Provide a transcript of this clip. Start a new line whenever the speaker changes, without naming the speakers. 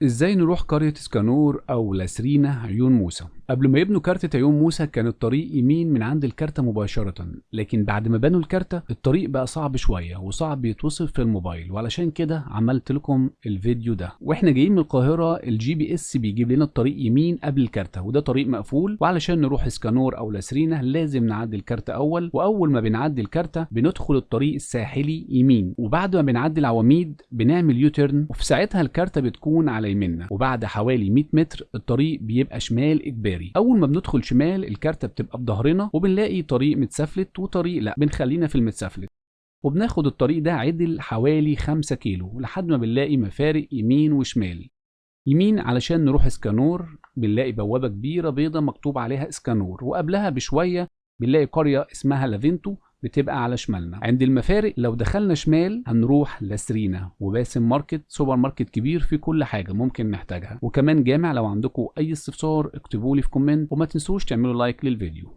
ازاي نروح قرية اسكانور او لاسرينا عيون موسى؟ قبل ما يبنوا كارتة عيون موسى كان الطريق يمين من عند الكارتة مباشرة، لكن بعد ما بنوا الكارتة الطريق بقى صعب شوية وصعب يتوصف في الموبايل، وعلشان كده عملت لكم الفيديو ده. واحنا جايين من القاهرة الجي بي اس بيجيب لنا الطريق يمين قبل الكارتة، وده طريق مقفول، وعلشان نروح اسكانور او لاسرينا لازم نعدي الكارتة اول، واول ما بنعدي الكارتة بندخل الطريق الساحلي يمين، وبعد ما بنعدي العواميد بنعمل يوتيرن، وفي ساعتها الكارتة بتكون على يميننا، وبعد حوالي 100 متر الطريق بيبقى شمال اجباري. اول ما بندخل شمال الكارتة بتبقى بظهرنا، وبنلاقي طريق متسفلت وطريق لا، بنخلينا في المتسفلت، وبناخد الطريق ده عدل حوالي 5 كيلو لحد ما بنلاقي مفارق يمين وشمال. يمين علشان نروح اسكانور بنلاقي بوابة كبيرة بيضة مكتوب عليها اسكانور، وقبلها بشوية بنلاقي قرية اسمها لافينتو بتبقى على شمالنا. عند المفارق لو دخلنا شمال هنروح لاسرينا وباسم ماركت، سوبر ماركت كبير فيه كل حاجة ممكن نحتاجها، وكمان جامع. لو عندكم اي استفسار اكتبوا لي في كومنت، وما تنسوش تعملوا لايك للفيديو.